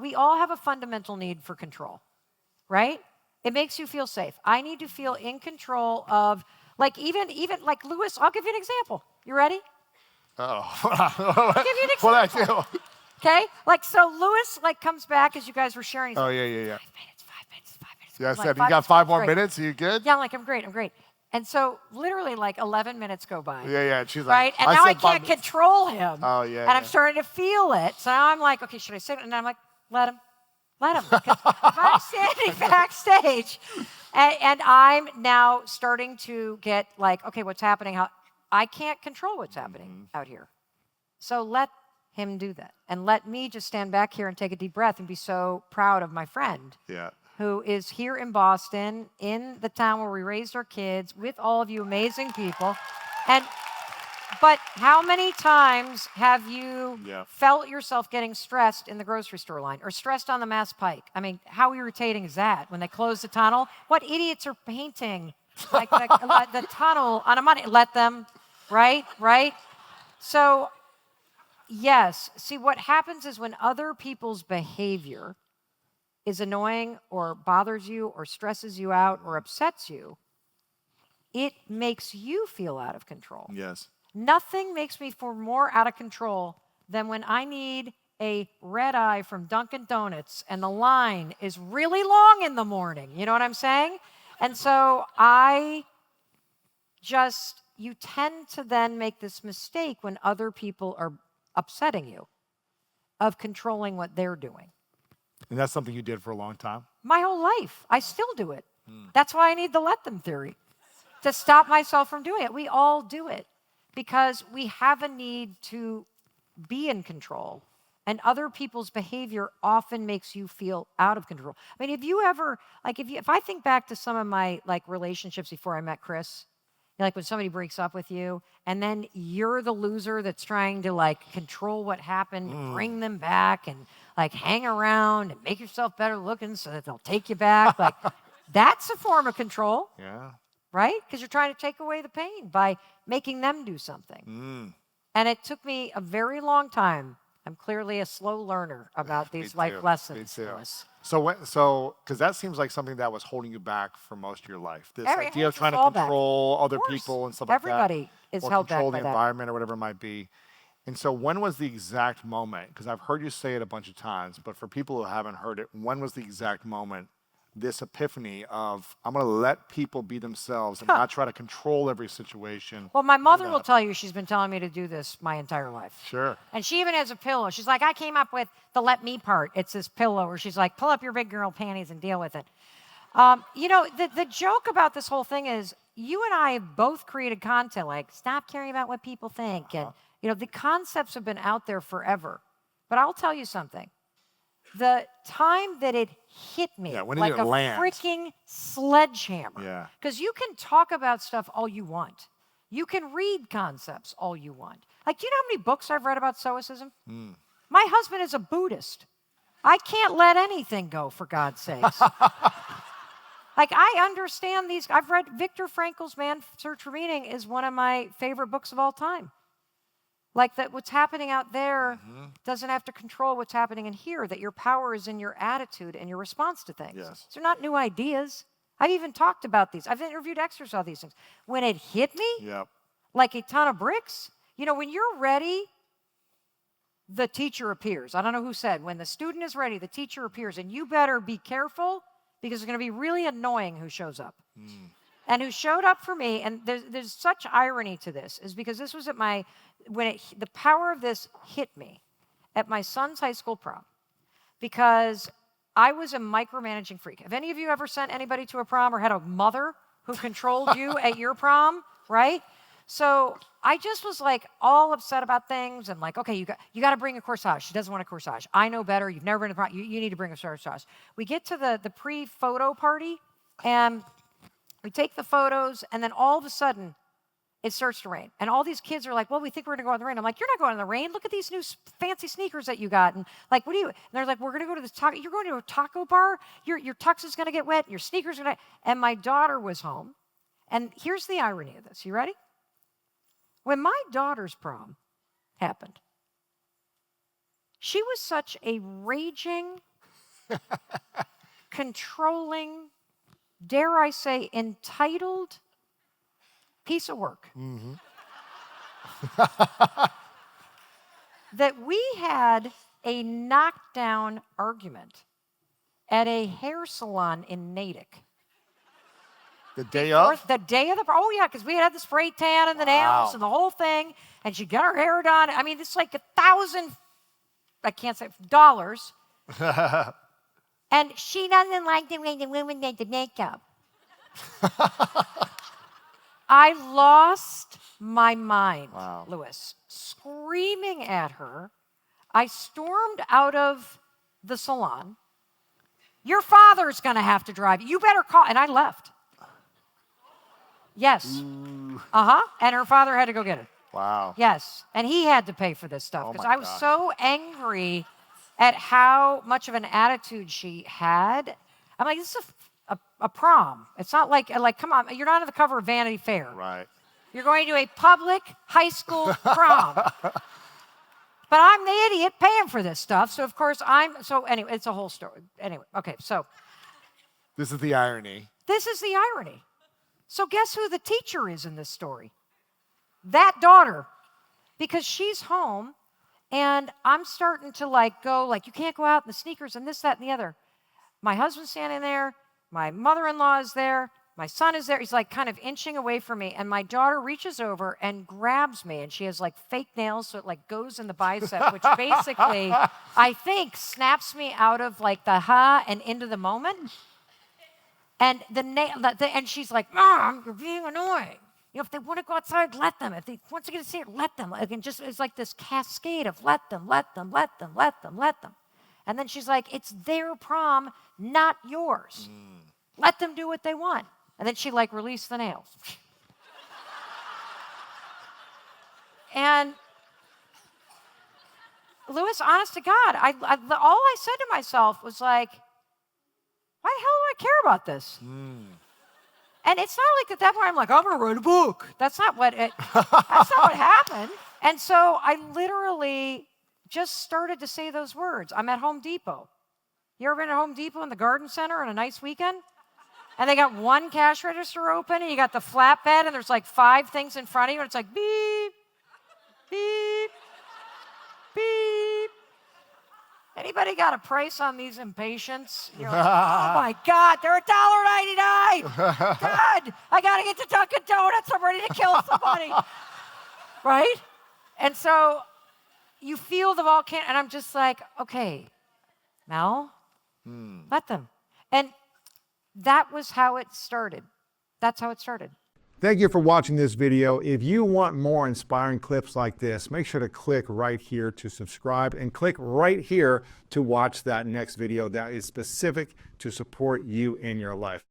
we all have a fundamental need for control, right? It makes you feel safe. I need to feel in control of, like, even like Lewis, I'll give you an example. You ready? Oh. I'll give you an example. What I do? Okay? Like, so Lewis, like, comes back as you guys were sharing. He's Oh, like, yeah. 5 minutes. Yeah, I I'm said, like, you got 5 more minutes? Are you good? Yeah, I'm like, I'm great. And so literally like 11 minutes go by. Yeah. And she's right? like, And now I said 5 can't minutes. control him. Oh, yeah. And I'm starting to feel it. So now I'm like, okay, should I sit? And I'm like, let him. Because if I'm standing backstage and I'm now starting to get like, okay, what's happening? I can't control what's happening out here. So let him do that. And let me just stand back here and take a deep breath and be so proud of my friend. Yeah. Who is here in Boston, in the town where we raised our kids, with all of you amazing people. But how many times have you felt yourself getting stressed in the grocery store line or stressed on the Mass Pike? I mean, how irritating is that when they close the tunnel? What idiots are painting like the tunnel on a Monday? Let them, right? So, yes. See, what happens is when other people's behavior is annoying or bothers you or stresses you out or upsets you, it makes you feel out of control. Yes. Nothing makes me feel more out of control than when I need a red eye from Dunkin' Donuts and the line is really long in the morning. You know what I'm saying? And so you tend to then make this mistake when other people are upsetting you of controlling what they're doing. And that's something you did for a long time? My whole life. I still do it. That's why I need the let them theory, to stop myself from doing it. We all do it because we have a need to be in control, and other people's behavior often makes you feel out of control. I mean, if I think back to some of my like relationships before I met Chris, like when somebody breaks up with you and then you're the loser that's trying to like control what happened, bring them back and like hang around and make yourself better looking so that they'll take you back. Like that's a form of control. Yeah. Right? Because you're trying to take away the pain by making them do something. And it took me a very long time. I'm clearly a slow learner about these life lessons. Me too. So, because that seems like something that was holding you back for most of your life. This idea of trying to control other people and stuff like that. Everybody is held back by that. Or control the environment or whatever it might be. And so when was the exact moment? Because I've heard you say it a bunch of times, but for people who haven't heard it, when was the exact moment, this epiphany of, I'm going to let people be themselves and not try to control every situation? Well, my mother will tell you she's been telling me to do this my entire life. Sure. And she even has a pillow. She's like, I came up with the let me part. It's this pillow where she's like, pull up your big girl panties and deal with it. The joke about this whole thing is you and I have both created content like, stop caring about what people think. And, the concepts have been out there forever. But I'll tell you something. The time that it hit me like a freaking sledgehammer. Because you can talk about stuff all you want. You can read concepts all you want. Like, do you know how many books I've read about Stoicism? My husband is a Buddhist. I can't let anything go, for God's sakes. Like, I understand these. I've read Viktor Frankl's Man's Search for Meaning is one of my favorite books of all time. Like that what's happening out there doesn't have to control what's happening in here, that your power is in your attitude and your response to things. Yes. These are not new ideas. I've even talked about these. I've interviewed experts on these things. When it hit me, like a ton of bricks, when you're ready, the teacher appears. I don't know who said, when the student is ready, the teacher appears. And you better be careful because it's going to be really annoying who shows up. And who showed up for me, and there's such irony to this, is because this was at the power of this hit me at my son's high school prom, because I was a micromanaging freak. Have any of you ever sent anybody to a prom or had a mother who controlled you at your prom, right? So I just was like all upset about things and like, okay, you got to bring a corsage. She doesn't want a corsage. I know better. You've never been to prom. You need to bring a corsage. We get to the pre-photo party, and we take the photos, and then all of a sudden, it starts to rain. And all these kids are like, well, we think we're going to go out in the rain. I'm like, you're not going in the rain. Look at these new fancy sneakers that you got. And like, what do you? And they're like, we're going to go to this taco. You're going to a taco bar? Your tux is going to get wet. Your sneakers are going to. And my daughter was home. And here's the irony of this. You ready? When my daughter's prom happened, she was such a raging, controlling, dare I say, entitled piece of work. That we had a knockdown argument at a hair salon in Natick. The day of? The day of the, oh yeah, because we had the spray tan and the nails and the whole thing, and she got her hair done. I mean, it's like $1,000, I can't say, dollars. And she doesn't like the way the women did the makeup. I lost my mind, Louis, screaming at her. I stormed out of the salon. Your father's going to have to drive. You better call. And I left. Yes. And her father had to go get it. Wow. Yes. And he had to pay for this stuff because I was so angry at how much of an attitude she had. I'm like, this is a prom. It's not like, come on, you're not on the cover of Vanity Fair. Right. You're going to a public high school prom. But I'm the idiot paying for this stuff. So, of course, anyway, it's a whole story. Anyway, okay, so. This is the irony. This is the irony. So guess who the teacher is in this story? That daughter. Because she's home, and I'm starting to go, you can't go out in the sneakers and this, that, and the other. My husband's standing there. My mother-in-law is there. My son is there. He's kind of inching away from me. And my daughter reaches over and grabs me. And she has fake nails, so it goes in the bicep, which basically, I think, snaps me out of the ha and into the moment. And and she's like, Mom, you're being annoying. If they want to go outside, let them. If they want to get to see it, let them. It's like this cascade of let them. And then she's like, it's their prom, not yours. Let them do what they want. And then she released the nails. And Louis, honest to God, all I said to myself was why the hell do I care about this? And it's not at that point I'm I'm going to write a book. That's not what happened. And so I literally just started to say those words. I'm at Home Depot. You ever been at Home Depot in the garden center on a nice weekend? And they got one cash register open, and you got the flatbed, and there's 5 things in front of you, and it's beep, beep, beep. Anybody got a price on these impatients? You're like, oh my God, they're $1.99. God, I got to get to Dunkin' Donuts. I'm ready to kill somebody. Right? And so you feel the volcano, and I'm just okay, Mel, let them. And that was how it started. That's how it started. Thank you for watching this video. If you want more inspiring clips like this, make sure to click right here to subscribe and click right here to watch that next video that is specific to support you in your life.